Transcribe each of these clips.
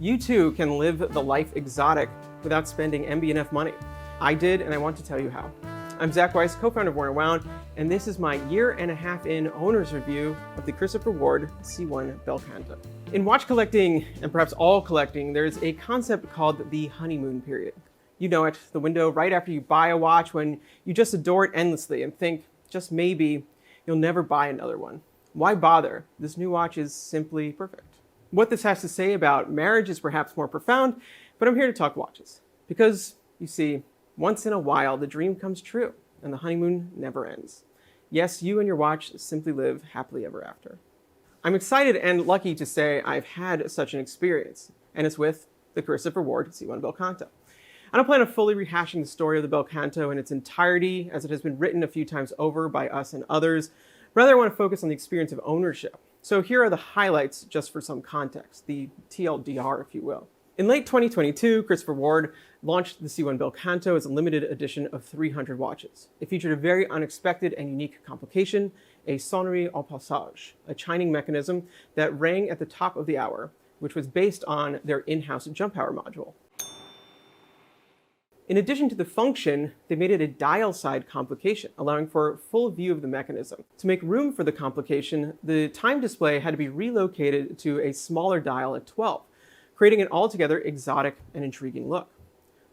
You too can live the life exotic without spending MB&F money. I did, and I want to tell you how. I'm Zach Weiss, co-founder of Warner Wound, and this is my year-and-a-half-in owner's review of the Christopher Ward C1 Bel Canto. In watch collecting, and perhaps all collecting, there's a concept called the honeymoon period. You know it, the window right after you buy a watch when you just adore it endlessly and think, just maybe, you'll never buy another one. Why bother? This new watch is simply perfect. What this has to say about marriage is perhaps more profound, but I'm here to talk watches. Because, you see, once in a while the dream comes true, and the honeymoon never ends. Yes, you and your watch simply live happily ever after. I'm excited and lucky to say I've had such an experience, and it's with the Christopher Ward C1 Bel Canto. I don't plan on fully rehashing the story of the Bel Canto in its entirety, as it has been written a few times over by us and others. Rather, I want to focus on the experience of ownership. So here are the highlights just for some context, the TLDR, if you will. In late 2022, Christopher Ward launched the C1 Bel Canto as a limited edition of 300 watches. It featured a very unexpected and unique complication, a sonnerie au passage, a chiming mechanism that rang at the top of the hour, which was based on their in-house jump hour module. In addition to the function, they made it a dial-side complication, allowing for full view of the mechanism. To make room for the complication, the time display had to be relocated to a smaller dial at 12, creating an altogether exotic and intriguing look.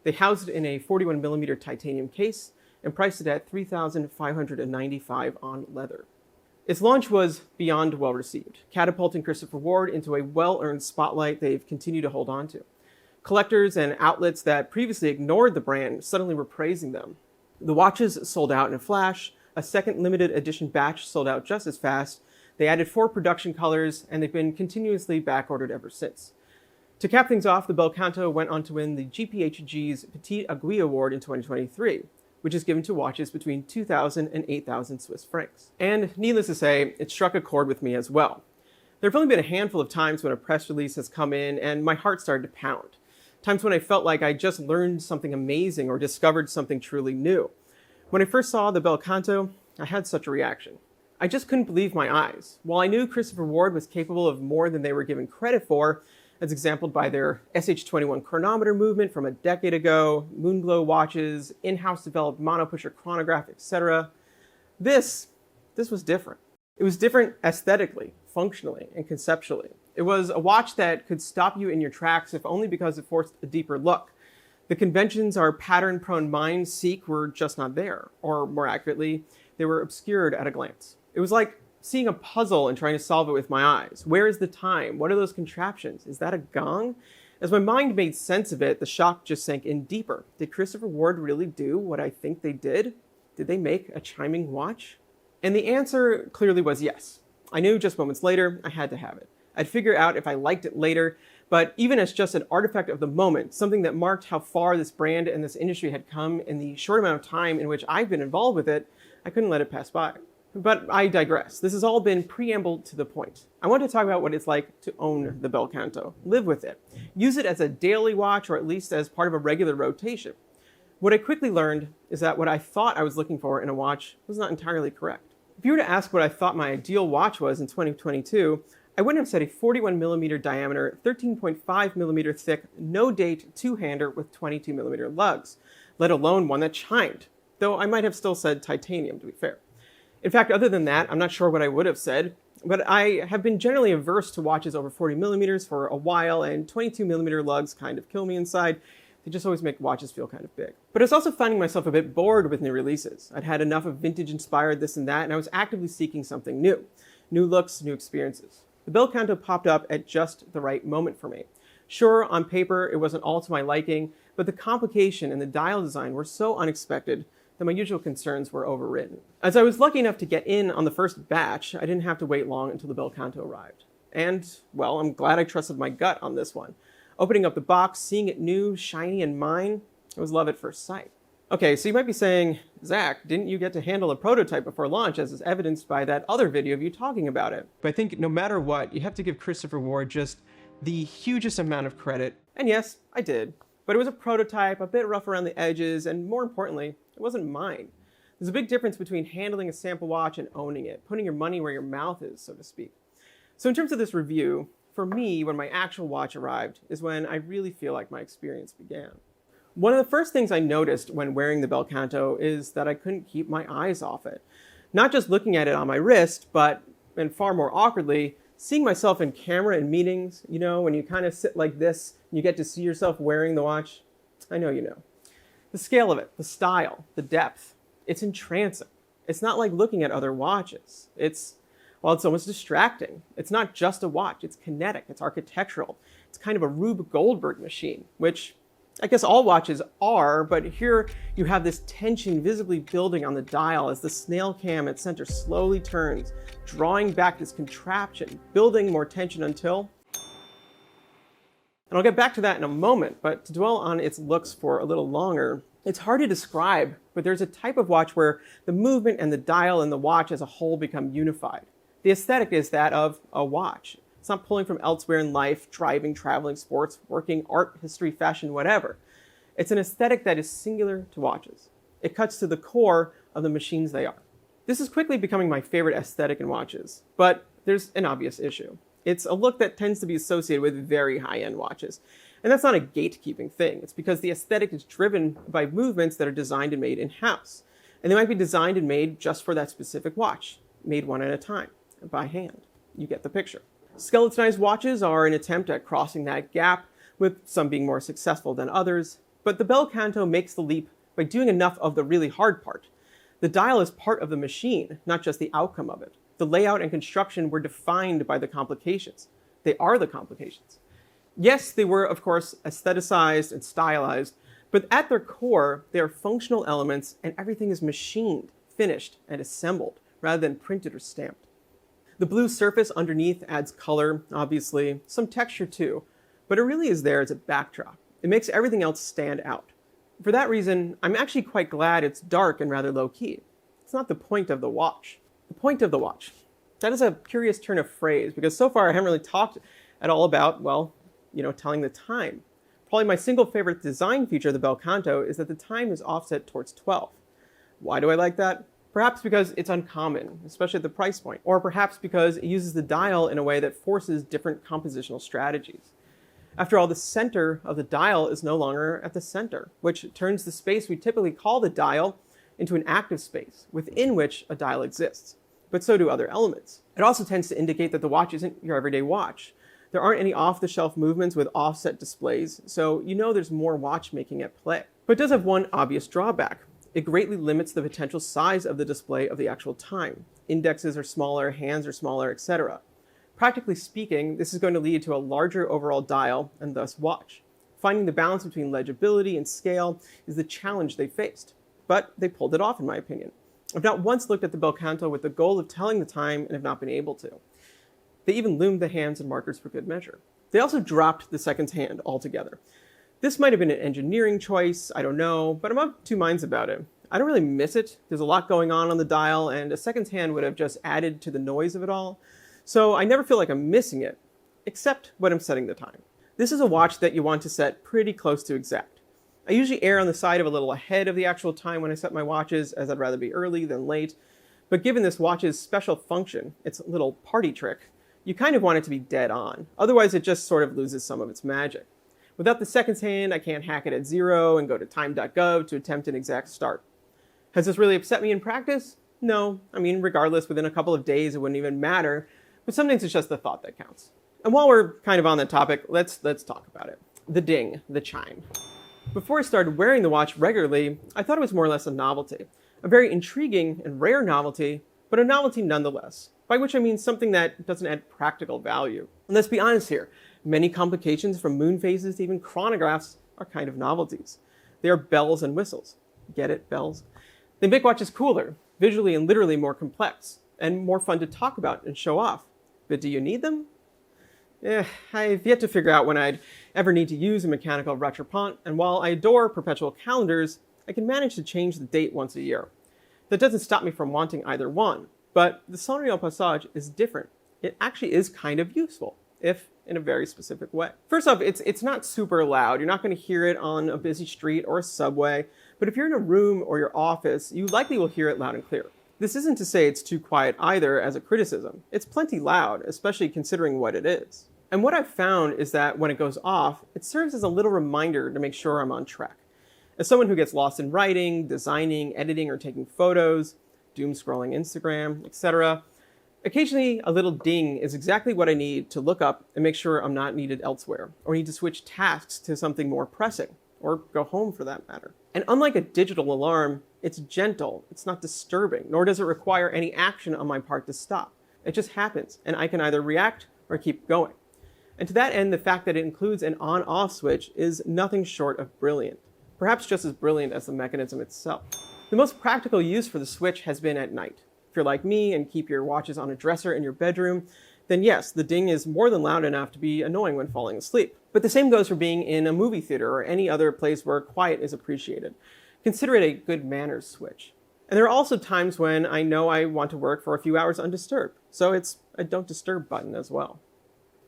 They housed it in a 41mm titanium case and priced it at $3,595 on leather. Its launch was beyond well received, catapulting Christopher Ward into a well-earned spotlight they've continued to hold on to. Collectors and outlets that previously ignored the brand suddenly were praising them. The watches sold out in a flash, a second limited edition batch sold out just as fast, they added 4 production colors, and they've been continuously backordered ever since. To cap things off, the Bel Canto went on to win the GPHG's Petit Aiguille Award in 2023, which is given to watches between 2,000 and 8,000 Swiss francs. And needless to say, it struck a chord with me as well. There have only been a handful of times when a press release has come in and my heart started to pound. Times when I felt like I just learned something amazing or discovered something truly new. When I first saw the Bel Canto, I had such a reaction. I just couldn't believe my eyes. While I knew Christopher Ward was capable of more than they were given credit for, as exemplified by their SH21 chronometer movement from a decade ago, moonglow watches, in-house developed monopusher chronograph, etc., this was different. It was different aesthetically, functionally, and conceptually. It was a watch that could stop you in your tracks, if only because it forced a deeper look. The conventions our pattern-prone minds seek were just not there, or more accurately, they were obscured at a glance. It was like seeing a puzzle and trying to solve it with my eyes. Where is the time? What are those contraptions? Is that a gong? As my mind made sense of it, the shock just sank in deeper. Did Christopher Ward really do what I think they did? Did they make a chiming watch? And the answer clearly was yes. I knew just moments later I had to have it. I'd figure out if I liked it later, but even as just an artifact of the moment, something that marked how far this brand and this industry had come in the short amount of time in which I've been involved with it, I couldn't let it pass by. But I digress. This has all been preamble to the point. I want to talk about what it's like to own the Bel Canto, live with it, use it as a daily watch or at least as part of a regular rotation. What I quickly learned is that what I thought I was looking for in a watch was not entirely correct. If you were to ask what I thought my ideal watch was in 2022, I wouldn't have said a 41mm diameter, 13.5mm thick, no-date two-hander with 22mm lugs, let alone one that chimed, though I might have still said titanium, to be fair. In fact, other than that, I'm not sure what I would have said, but I have been generally averse to watches over 40mm for a while, and 22mm lugs kind of kill me inside. They just always make watches feel kind of big. But I was also finding myself a bit bored with new releases. I'd had enough of vintage-inspired this and that, and I was actively seeking something new. New looks, new experiences. The Bel Canto popped up at just the right moment for me. Sure, on paper, it wasn't all to my liking, but the complication and the dial design were so unexpected that my usual concerns were overridden. As I was lucky enough to get in on the first batch, I didn't have to wait long until the Bel Canto arrived. And, well, I'm glad I trusted my gut on this one. Opening up the box, seeing it new, shiny, and mine, it was love at first sight. Okay, so you might be saying, Zach, didn't you get to handle a prototype before launch, as is evidenced by that other video of you talking about it? But I think no matter what, you have to give Christopher Ward just the hugest amount of credit. And yes, I did. But it was a prototype, a bit rough around the edges, and more importantly, it wasn't mine. There's a big difference between handling a sample watch and owning it, putting your money where your mouth is, so to speak. So in terms of this review, for me, when my actual watch arrived, is when I really feel like my experience began. One of the first things I noticed when wearing the Bel Canto is that I couldn't keep my eyes off it. Not just looking at it on my wrist, but, and far more awkwardly, seeing myself in camera in meetings, you know, when you kind of sit like this, and you get to see yourself wearing the watch. I know you know. The scale of it, the style, the depth, it's entrancing. It's not like looking at other watches. It's almost distracting. It's not just a watch, it's kinetic, it's architectural. It's kind of a Rube Goldberg machine, which I guess all watches are, but here you have this tension visibly building on the dial as the snail cam at center slowly turns, drawing back this contraption, building more tension until... And I'll get back to that in a moment, but to dwell on its looks for a little longer, it's hard to describe, but there's a type of watch where the movement and the dial and the watch as a whole become unified. The aesthetic is that of a watch. It's not pulling from elsewhere in life, driving, traveling, sports, working, art, history, fashion, whatever. It's an aesthetic that is singular to watches. It cuts to the core of the machines they are. This is quickly becoming my favorite aesthetic in watches, but there's an obvious issue. It's a look that tends to be associated with very high-end watches. And that's not a gatekeeping thing. It's because the aesthetic is driven by movements that are designed and made in-house. And they might be designed and made just for that specific watch, made one at a time, by hand. You get the picture. Skeletonized watches are an attempt at crossing that gap, with some being more successful than others. But the Bel Canto makes the leap by doing enough of the really hard part. The dial is part of the machine, not just the outcome of it. The layout and construction were defined by the complications. They are the complications. Yes, they were, of course, aestheticized and stylized, but at their core, they are functional elements and everything is machined, finished, and assembled, rather than printed or stamped. The blue surface underneath adds color, obviously, some texture too, but it really is there as a backdrop. It makes everything else stand out. For that reason, I'm actually quite glad it's dark and rather low-key. It's not the point of the watch. The point of the watch. That is a curious turn of phrase, because so far I haven't really talked at all about, well, you know, telling the time. Probably my single favorite design feature of the Bel Canto is that the time is offset towards 12. Why do I like that? Perhaps because it's uncommon, especially at the price point, or perhaps because it uses the dial in a way that forces different compositional strategies. After all, the center of the dial is no longer at the center, which turns the space we typically call the dial into an active space within which a dial exists. But so do other elements. It also tends to indicate that the watch isn't your everyday watch. There aren't any off-the-shelf movements with offset displays, so you know there's more watchmaking at play. But it does have one obvious drawback. It greatly limits the potential size of the display of the actual time. Indexes are smaller, hands are smaller, etc. Practically speaking, this is going to lead to a larger overall dial and thus watch. Finding the balance between legibility and scale is the challenge they faced. But they pulled it off, in my opinion. I've not once looked at the Bel Canto with the goal of telling the time and have not been able to. They even loomed the hands and markers for good measure. They also dropped the seconds hand altogether. This might have been an engineering choice, I don't know, but I'm of two minds about it. I don't really miss it. There's a lot going on the dial, and a seconds hand would have just added to the noise of it all. So I never feel like I'm missing it, except when I'm setting the time. This is a watch that you want to set pretty close to exact. I usually err on the side of a little ahead of the actual time when I set my watches, as I'd rather be early than late. But given this watch's special function, its little party trick, you kind of want it to be dead on. Otherwise, it just sort of loses some of its magic. Without the seconds hand, I can't hack it at 0 and go to time.gov to attempt an exact start. Has this really upset me in practice? No. I mean, regardless, within a couple of days, it wouldn't even matter. But sometimes it's just the thought that counts. And while we're kind of on that topic, let's talk about it. The ding, the chime. Before I started wearing the watch regularly, I thought it was more or less a novelty. A very intriguing and rare novelty, but a novelty nonetheless. By which I mean something that doesn't add practical value. And let's be honest here, many complications from moon phases to even chronographs are kind of novelties. They are bells and whistles. Get it, bells? They make watches cooler, visually and literally more complex, and more fun to talk about and show off. But do you need them? I've yet to figure out when I'd ever need to use a mechanical retropont, and while I adore perpetual calendars, I can manage to change the date once a year. That doesn't stop me from wanting either one, but the sonnerie au passage is different. It actually is kind of useful, if in a very specific way. First off, it's not super loud. You're not going to hear it on a busy street or a subway, but if you're in a room or your office, you likely will hear it loud and clear. This isn't to say it's too quiet either as a criticism. It's plenty loud, especially considering what it is. And what I've found is that when it goes off, it serves as a little reminder to make sure I'm on track. As someone who gets lost in writing, designing, editing, or taking photos, doom scrolling Instagram, etc., occasionally a little ding is exactly what I need to look up and make sure I'm not needed elsewhere, or need to switch tasks to something more pressing, or go home for that matter. And unlike a digital alarm, it's gentle, it's not disturbing, nor does it require any action on my part to stop. It just happens, and I can either react or keep going. And to that end, the fact that it includes an on-off switch is nothing short of brilliant. Perhaps just as brilliant as the mechanism itself. The most practical use for the switch has been at night. If you're like me and keep your watches on a dresser in your bedroom, then yes, the ding is more than loud enough to be annoying when falling asleep. But the same goes for being in a movie theater or any other place where quiet is appreciated. Consider it a good manners switch. And there are also times when I know I want to work for a few hours undisturbed, so it's a don't disturb button as well.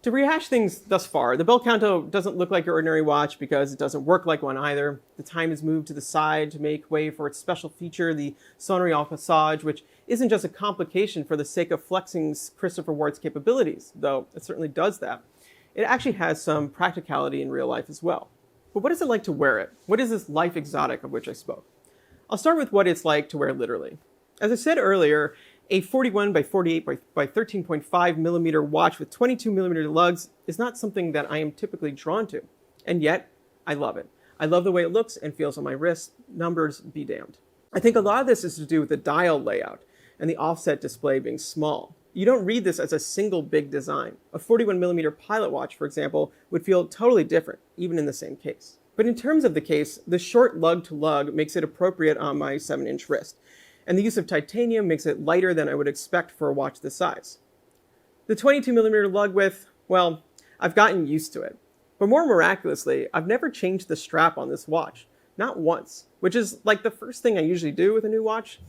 To rehash things thus far, the Bel Canto doesn't look like your ordinary watch because it doesn't work like one either. The time is moved to the side to make way for its special feature, the sonnerie en passage, which isn't just a complication for the sake of flexing Christopher Wart's capabilities, though it certainly does that. It actually has some practicality in real life as well. But what is it like to wear it? What is this life exotic of which I spoke? I'll start with what it's like to wear literally. As I said earlier, a 41 by 48 by 13.5 millimeter watch with 22 millimeter lugs is not something that I am typically drawn to. And yet, I love it. I love the way it looks and feels on my wrist. Numbers be damned. I think a lot of this is to do with the dial layout and the offset display being small. You don't read this as a single big design. A 41 millimeter pilot watch, for example, would feel totally different, even in the same case. But in terms of the case, the short lug to lug makes it appropriate on my 7-inch wrist. And the use of titanium makes it lighter than I would expect for a watch this size. The 22 millimeter lug width, well, I've gotten used to it. But more miraculously, I've never changed the strap on this watch. Not once, which is like the first thing I usually do with a new watch.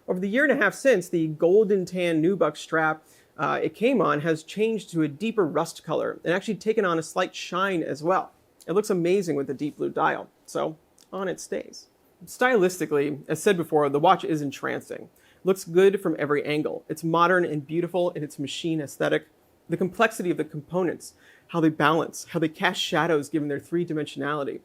Over the year and a half since, the golden tan nubuck strap it came on has changed to a deeper rust color and actually taken on a slight shine as well. It looks amazing with the deep blue dial, so on it stays. Stylistically, as said before, the watch is entrancing. It looks good from every angle. It's modern and beautiful in its machine aesthetic. The complexity of the components, how they balance, how they cast shadows given their three-dimensionality.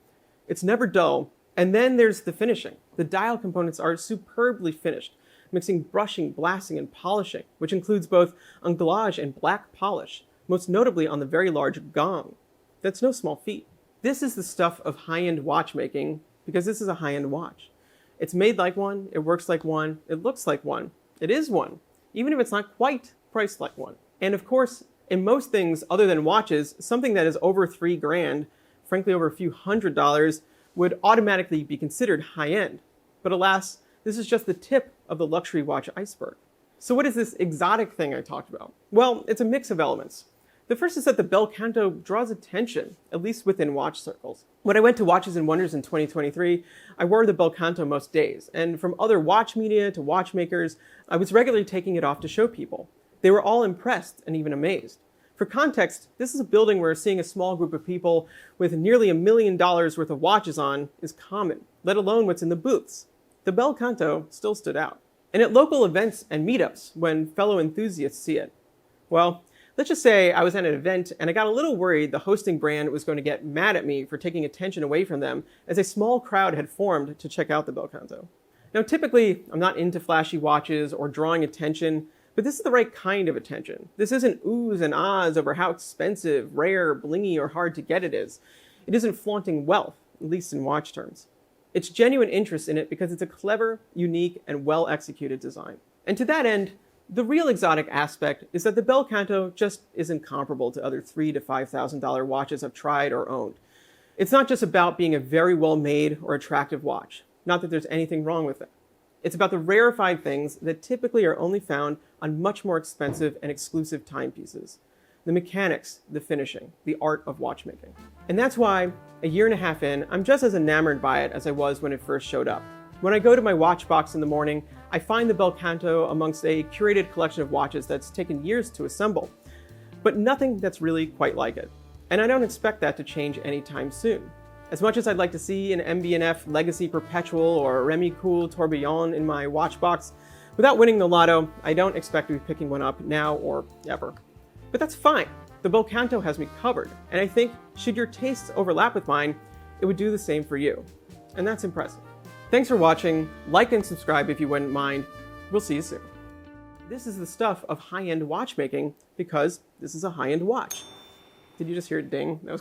It's never dull. And then there's the finishing. The dial components are superbly finished, mixing brushing, blasting, and polishing, which includes both anglage and black polish, most notably on the very large gong. That's no small feat. This is the stuff of high-end watchmaking, because this is a high-end watch. It's made like one, it works like one, it looks like one, it is one, even if it's not quite priced like one. And of course, in most things other than watches, something that is over $3,000, frankly over a few $100s, would automatically be considered high-end. But alas, this is just the tip of the luxury watch iceberg. So what is this exotic thing I talked about? Well, it's a mix of elements. The first is that the Bel Canto draws attention, at least within watch circles. When I went to Watches and Wonders in 2023, I wore the Bel Canto most days, and from other watch media to watchmakers, I was regularly taking it off to show people. They were all impressed and even amazed. For context, this is a building where seeing a small group of people with nearly $1 million worth of watches on is common, let alone what's in the booths. The Bel Canto still stood out. And at local events and meetups, when fellow enthusiasts see it, well, let's just say I was at an event and I got a little worried the hosting brand was going to get mad at me for taking attention away from them as a small crowd had formed to check out the Bel Canto. Now, typically, I'm not into flashy watches or drawing attention, but this is the right kind of attention. This isn't oohs and ahs over how expensive, rare, blingy, or hard to get it is. It isn't flaunting wealth, at least in watch terms. It's genuine interest in it because it's a clever, unique, and well-executed design. And to that end, the real exotic aspect is that the Bel Canto just isn't comparable to other $3,000 to $5,000 watches I've tried or owned. It's not just about being a very well-made or attractive watch. Not that there's anything wrong with it. It's about the rarefied things that typically are only found on much more expensive and exclusive timepieces. The mechanics, the finishing, the art of watchmaking. And that's why, a year and a half in, I'm just as enamored by it as I was when it first showed up. When I go to my watch box in the morning, I find the Bel Canto amongst a curated collection of watches that's taken years to assemble, but nothing that's really quite like it. And I don't expect that to change anytime soon. As much as I'd like to see an MB&F Legacy Perpetual or a Remy Cool Tourbillon in my watch box, without winning the lotto, I don't expect to be picking one up now or ever. But that's fine. The Bel Canto has me covered, and I think should your tastes overlap with mine, it would do the same for you. And that's impressive. Thanks for watching. Like and subscribe if you wouldn't mind. We'll see you soon. This is the stuff of high-end watchmaking because this is a high-end watch. Did you just hear it ding? That was